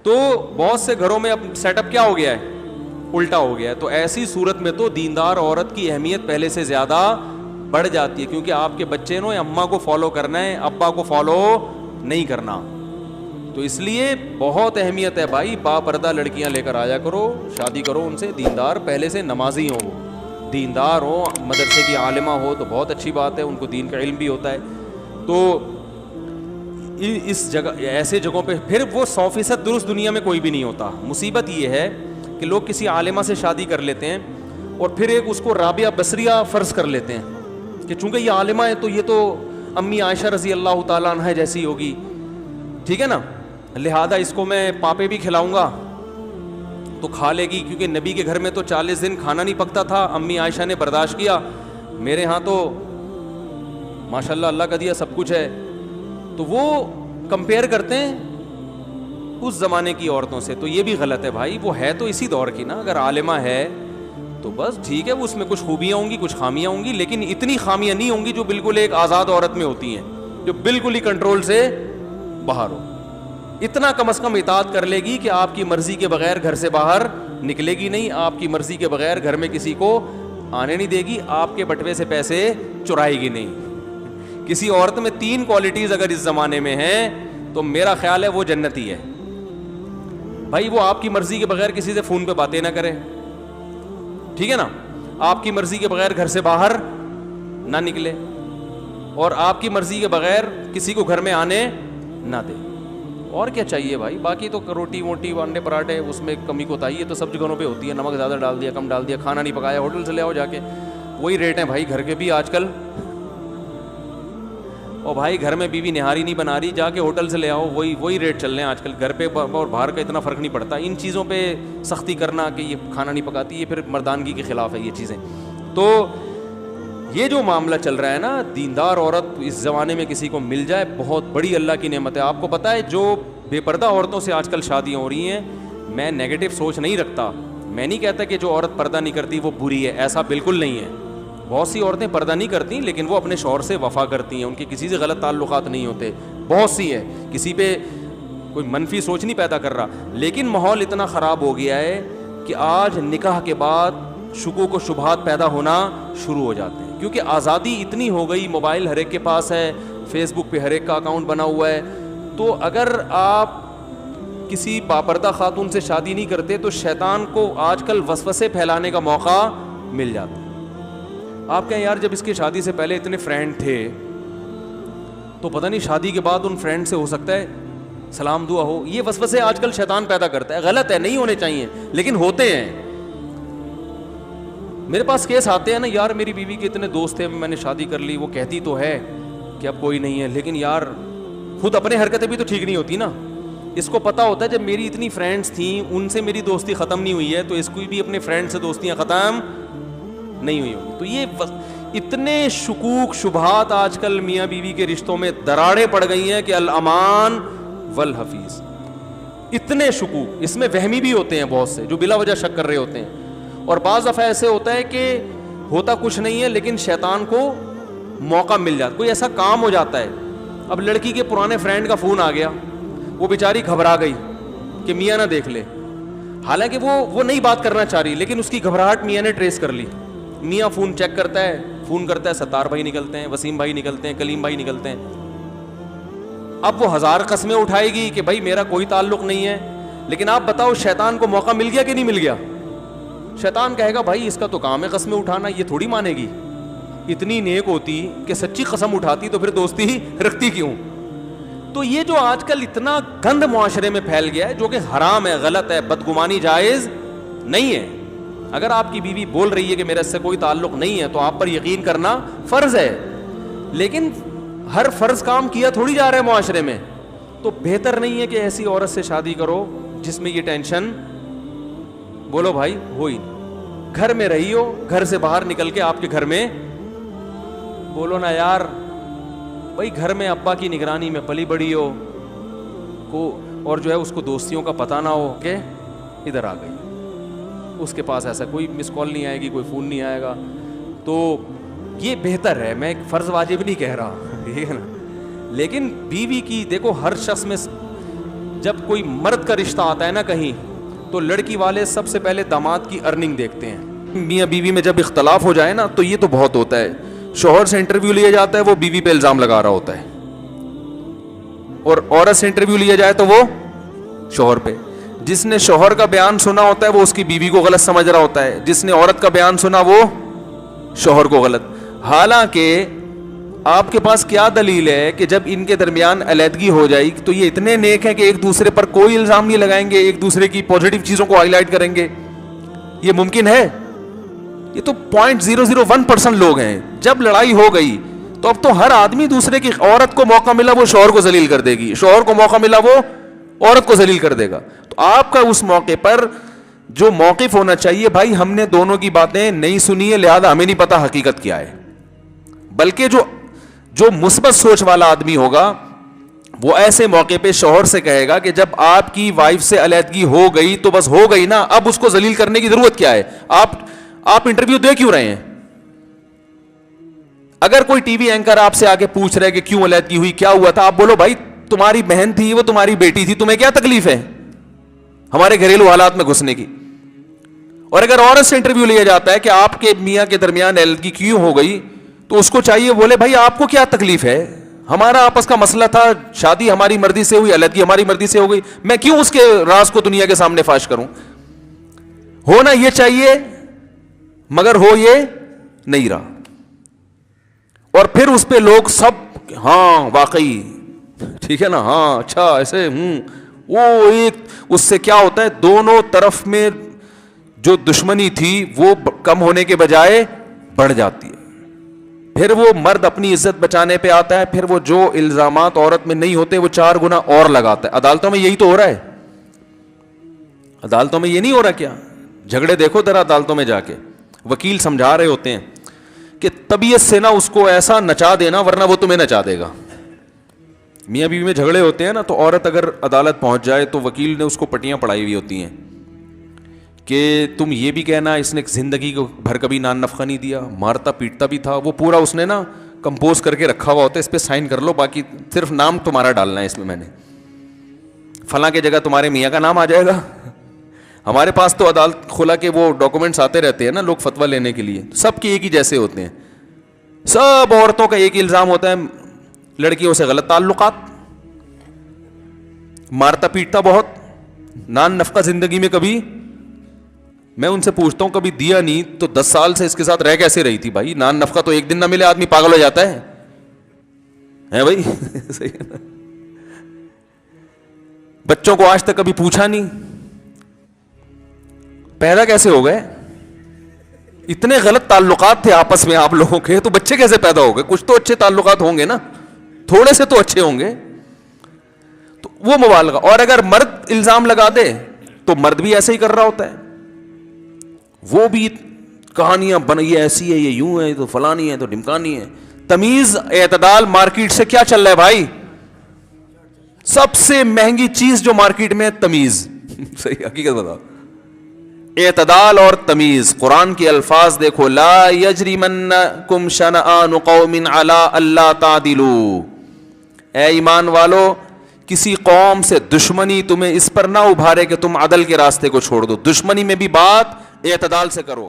تو بہت سے گھروں میں اب سیٹ اپ کیا ہو گیا ہے, الٹا ہو گیا ہے. تو ایسی صورت میں تو دیندار عورت کی اہمیت پہلے سے زیادہ بڑھ جاتی ہے, کیونکہ آپ کے بچے نے اماں کو فالو کرنا ہے, ابا کو فالو نہیں کرنا. تو اس لیے بہت اہمیت ہے بھائی, با پردہ لڑکیاں لے کر آیا کرو, شادی کرو ان سے, دیندار, پہلے سے نمازی ہوں, وہ دیندار ہو, مدرسے کی عالمہ ہو تو بہت اچھی بات ہے, ان کو دین کا علم بھی ہوتا ہے. تو اس جگہ, ایسے جگہوں پہ پھر وہ 100% درست دنیا میں کوئی بھی نہیں ہوتا. مصیبت یہ ہے کہ لوگ کسی عالمہ سے شادی کر لیتے ہیں اور پھر ایک اس کو رابعہ بصریہ فرض کر لیتے ہیں کہ چونکہ یہ عالمہ ہے تو یہ تو امی عائشہ رضی اللہ تعالیٰ عنہ جیسی ہوگی, ٹھیک ہے نا, لہذا اس کو میں پاپے بھی کھلاؤں گا تو کھا لے گی, کیونکہ نبی کے گھر میں تو 40 دن کھانا نہیں پکتا تھا, امی عائشہ نے برداشت کیا, میرے ہاں تو ماشاءاللہ اللہ کا دیا سب کچھ ہے. تو وہ کمپیئر کرتے ہیں اس زمانے کی عورتوں سے. تو یہ بھی غلط ہے بھائی, وہ ہے تو اسی دور کی نا, اگر عالمہ ہے تو بس ٹھیک ہے, اس میں کچھ خوبیاں ہوں گی, کچھ خامیاں ہوں گی, لیکن اتنی خامیاں نہیں ہوں گی جو بالکل ایک آزاد عورت میں ہوتی ہیں, جو بالکل ہی کنٹرول سے باہر ہو. اتنا کم از کم اطاعت کر لے گی کہ آپ کی مرضی کے بغیر گھر سے باہر نکلے گی نہیں, آپ کی مرضی کے بغیر گھر میں کسی کو آنے نہیں دے گی, آپ کے بٹوے سے پیسے چرائے گی نہیں. کسی عورت میں 3 کوالٹیز اگر اس زمانے میں ہیں تو میرا خیال ہے وہ جنتی ہے بھائی. وہ آپ کی مرضی کے بغیر کسی سے فون پہ باتیں نہ کرے, ٹھیک ہے نا, آپ کی مرضی کے بغیر گھر سے باہر نہ نکلے, اور آپ کی مرضی کے بغیر کسی کو گھر میں آنے نہ دے. اور کیا چاہیے بھائی, باقی تو روٹی ووٹی انڈے پراٹھے اس میں کمی کوتاہی ہے تو سب جگہوں پہ ہوتی ہے, نمک زیادہ ڈال دیا, کم ڈال دیا, کھانا نہیں پکایا, ہوٹل سے لے آؤ جا کے, وہی ریٹ ہیں بھائی گھر کے بھی آج کل. اور بھائی گھر میں بیوی نہاری نہیں بنا رہی, جا کے ہوٹل سے لے آؤ, وہی ریٹ چل رہے ہیں آج کل. گھر پہ اور باہر کا اتنا فرق نہیں پڑتا. ان چیزوں پہ سختی کرنا کہ یہ کھانا نہیں پکاتی, یہ پھر مردانگی کے خلاف ہے یہ چیزیں. تو یہ جو معاملہ چل رہا ہے نا, دیندار عورت اس زمانے میں کسی کو مل جائے بہت بڑی اللہ کی نعمت ہے. آپ کو پتہ ہے جو بے پردہ عورتوں سے آج کل شادیاں ہو رہی ہیں, میں نیگیٹو سوچ نہیں رکھتا, میں نہیں کہتا کہ جو عورت پردہ نہیں کرتی وہ بری ہے, ایسا بالکل نہیں ہے. بہت سی عورتیں پردہ نہیں کرتی لیکن وہ اپنے شوہر سے وفا کرتی ہیں, ان کے کسی سے غلط تعلقات نہیں ہوتے, بہت سی ہے, کسی پہ کوئی منفی سوچ نہیں پیدا کر رہا. لیکن ماحول اتنا خراب ہو گیا ہے کہ آج نکاح کے بعد شکوک و شبہات پیدا ہونا شروع ہو جاتے ہیں, کیونکہ آزادی اتنی ہو گئی, موبائل ہر ایک کے پاس ہے, فیس بک پہ ہر ایک کا اکاؤنٹ بنا ہوا ہے. تو اگر آپ کسی باپردہ خاتون سے شادی نہیں کرتے تو شیطان کو آج کل وسوسے پھیلانے کا موقع مل جاتا ہے. آپ کہیں یار جب اس کی شادی سے پہلے اتنے فرینڈ تھے تو پتہ نہیں شادی کے بعد ان فرینڈ سے ہو سکتا ہے سلام دعا ہو. یہ وسوسے آج کل شیطان پیدا کرتا ہے, غلط ہے, نہیں ہونے چاہیے لیکن ہوتے ہیں. میرے پاس کیس آتے ہیں نا, یار میری بیوی کے اتنے دوست تھے, میں نے شادی کر لی, وہ کہتی تو ہے کہ اب کوئی نہیں ہے, لیکن یار خود اپنے حرکتیں بھی تو ٹھیک نہیں ہوتی نا. اس کو پتا ہوتا ہے جب میری اتنی فرینڈس تھیں ان سے میری دوستی ختم نہیں ہوئی ہے تو اس کو بھی اپنے فرینڈ سے دوستیاں ختم نہیں ہوئی ہوگی. تو یہ اتنے شکوک شبہات آج کل میاں بیوی کے رشتوں میں دراڑیں پڑ گئی ہیں کہ الامان والحفیظ. اتنے شکوک, اس میں وہمی بھی ہوتے ہیں بہت سے جو بلا وجہ شک کر رہے ہوتے ہیں, اور بعض دفعہ ایسے ہوتا ہے کہ ہوتا کچھ نہیں ہے لیکن شیطان کو موقع مل جاتا, کوئی ایسا کام ہو جاتا ہے. اب لڑکی کے پرانے فرینڈ کا فون آ گیا, وہ بیچاری گھبرا گئی کہ میاں نہ دیکھ لے, حالانکہ وہ نہیں بات کرنا چاہ رہی, لیکن اس کی گھبراہٹ میاں نے ٹریس کر لی. میاں فون چیک کرتا ہے, فون کرتا ہے, ستار بھائی نکلتے ہیں, وسیم بھائی نکلتے ہیں, کلیم بھائی نکلتے ہیں. اب وہ 1000 قسمیں اٹھائے گی کہ بھائی میرا کوئی تعلق نہیں ہے, لیکن آپ بتاؤ شیطان کو موقع مل گیا کہ نہیں مل گیا؟ شیطان کہے گا بھائی اس کا تو کام ہے قسمیں اٹھانا, یہ تھوڑی مانے گی, اتنی نیک ہوتی کہ سچی قسم اٹھاتی تو پھر دوستی ہی رکھتی کیوں. تو یہ جو آج کل اتنا گند معاشرے میں پھیل گیا ہے جو کہ حرام ہے, غلط ہے, بدگمانی جائز نہیں ہے. اگر آپ کی بیوی بول رہی ہے کہ میرے سے کوئی تعلق نہیں ہے تو آپ پر یقین کرنا فرض ہے, لیکن ہر فرض کام کیا تھوڑی جا رہا ہے معاشرے میں. تو بہتر نہیں ہے کہ ایسی عورت سے شادی کرو جس میں یہ ٹینشن, بولو بھائی ہوئی, گھر میں رہی ہو, گھر سے باہر نکل کے آپ کے گھر میں بولو نا یار بھائی گھر میں ابا کی نگرانی میں پلی بڑی ہو کو, اور جو ہے اس کو دوستیوں کا پتہ نہ ہو کہ ادھر آ گئی, اس کے پاس ایسا کوئی مس کال نہیں آئے گی, کوئی فون نہیں آئے گا. تو یہ بہتر ہے, میں ایک فرض واجب نہیں کہہ رہا, ٹھیک ہے نا, لیکن بیوی کی دیکھو ہر شخص میں جب کوئی مرد کا رشتہ آتا ہے نا کہیں, تو لڑکی والے سب سے پہلے داماد کی ارننگ دیکھتے ہیں. میاں بیوی میں جب اختلاف ہو جائے نا تو یہ تو بہت ہوتا ہے, شوہر سے انٹرویو لیا جاتا ہے وہ بیوی پہ الزام لگا رہا ہوتا ہے, اور عورت سے انٹرویو لیا جائے تو وہ شوہر پہ. جس نے شوہر کا بیان سنا ہوتا ہے وہ اس کی بیوی کو غلط سمجھ رہا ہوتا ہے, جس نے عورت کا بیان سنا وہ شوہر کو غلط. حالانکہ آپ کے پاس کیا دلیل ہے کہ جب ان کے درمیان علیحدگی ہو جائے تو یہ اتنے نیک ہیں کہ ایک دوسرے پر کوئی الزام نہیں لگائیں گے, ایک دوسرے کی پازیٹیو چیزوں کو ہائی لائٹ کریں گے؟ یہ ممکن ہے؟ یہ تو 0.001% لوگ ہیں. جب لڑائی ہو گئی تو اب تو ہر آدمی دوسرے کی, عورت کو موقع ملا وہ شوہر کو ذلیل کر دے گی, شوہر کو موقع ملا وہ عورت کو ذلیل کر دے گا. تو آپ کا اس موقع پر جو موقف ہونا چاہیے, بھائی ہم نے دونوں کی باتیں نہیں سنی ہے لہذا ہمیں نہیں پتا حقیقت کیا ہے. بلکہ جو مثبت سوچ والا آدمی ہوگا وہ ایسے موقع پہ شوہر سے کہے گا کہ جب آپ کی وائف سے علیحدگی ہو گئی تو بس ہو گئی نا, اب اس کو ذلیل کرنے کی ضرورت کیا ہے؟ آپ انٹرویو دے کیوں رہے ہیں؟ اگر کوئی ٹی وی اینکر آپ سے آگے پوچھ رہے کہ کیوں علیحدگی ہوئی, کیا ہوا تھا, آپ بولو بھائی تمہاری بہن تھی, وہ تمہاری بیٹی تھی, تمہیں کیا تکلیف ہے ہمارے گھریلو حالات میں گھسنے کی. اور اگر عورت سے انٹرویو لیا جاتا ہے کہ آپ کے میاں کے درمیان علیحدگی کیوں ہو گئی, تو اس کو چاہیے بولے بھائی آپ کو کیا تکلیف ہے, ہمارا آپس کا مسئلہ تھا, شادی ہماری مرضی سے ہوئی, علیحدگی ہماری مرضی سے ہو گئی, میں کیوں اس کے راز کو دنیا کے سامنے فاش کروں. ہونا یہ چاہیے مگر ہو یہ نہیں رہا. اور پھر اس پہ لوگ سب ہاں واقعی ٹھیک ہے نا, ہاں اچھا ایسے وہ ایک اس سے کیا ہوتا ہے, دونوں طرف میں جو دشمنی تھی وہ کم ہونے کے بجائے بڑھ جاتی ہے. پھر وہ مرد اپنی عزت بچانے پہ آتا ہے, پھر وہ جو الزامات عورت میں نہیں ہوتے وہ 4 گنا اور لگاتا ہے. عدالتوں میں یہی تو ہو رہا ہے, عدالتوں میں یہ نہیں ہو رہا کیا؟ جھگڑے دیکھو ذرا عدالتوں میں جا کے, وکیل سمجھا رہے ہوتے ہیں کہ طبیعت سے نہ اس کو ایسا نچا دینا ورنہ وہ تمہیں نچا دے گا. میاں بیوی میں جھگڑے ہوتے ہیں نا, تو عورت اگر عدالت پہنچ جائے تو وکیل نے اس کو پٹیاں پڑھائی ہوئی ہوتی ہیں کہ تم یہ بھی کہنا اس نے زندگی کو بھر کبھی نان نفقہ نہیں دیا, مارتا پیٹتا بھی تھا, وہ پورا اس نے نا کمپوز کر کے رکھا ہوا ہوتا ہے, اس پہ سائن کر لو, باقی صرف نام تمہارا ڈالنا ہے اس میں نے فلاں کی جگہ تمہارے میاں کا نام آ جائے گا. ہمارے پاس تو عدالت کھلا کے وہ ڈاکومنٹس آتے رہتے ہیں نا لوگ فتویٰ لینے کے لیے, سب کے ایک ہی جیسے ہوتے ہیں. سب عورتوں کا ایک ہی الزام ہوتا ہے, لڑکیوں سے غلط تعلقات, مارتا پیٹتا بہت, نان نفقہ زندگی میں کبھی, میں ان سے پوچھتا ہوں کبھی دیا نہیں تو 10 سال سے اس کے ساتھ رہ کیسے رہی تھی بھائی؟ نان نفقہ تو ایک دن نہ ملے آدمی پاگل ہو جاتا ہے بھائی صحیح ہے نا. بچوں کو آج تک کبھی پوچھا نہیں پیدا کیسے ہو گئے, اتنے غلط تعلقات تھے آپس میں آپ لوگوں کے, تو بچے کیسے پیدا ہو گئے؟ کچھ تو اچھے تعلقات ہوں گے نا, تھوڑے سے تو اچھے ہوں گے. تو وہ مبالغہ. اور اگر مرد الزام لگا دے تو مرد بھی ایسے ہی کر رہا ہوتا ہے, وہ بھی کہانیاں بنائی ایسی ہے, یہ یوں ہے تو فلانی ہے تو ڈمکانی ہے. تمیز اعتدال مارکیٹ سے کیا چل رہا ہے بھائی؟ سب سے مہنگی چیز جو مارکیٹ میں تمیز صحیح حقیقت بتاؤ, اعتدال اور تمیز. قرآن کے الفاظ دیکھو, لا یجرمنکم شنآن قوم علی الا تعدلوا, اے ایمان والو کسی قوم سے دشمنی تمہیں اس پر نہ ابھارے کہ تم عدل کے راستے کو چھوڑ دو. دشمنی میں بھی بات اعتدال سے کرو.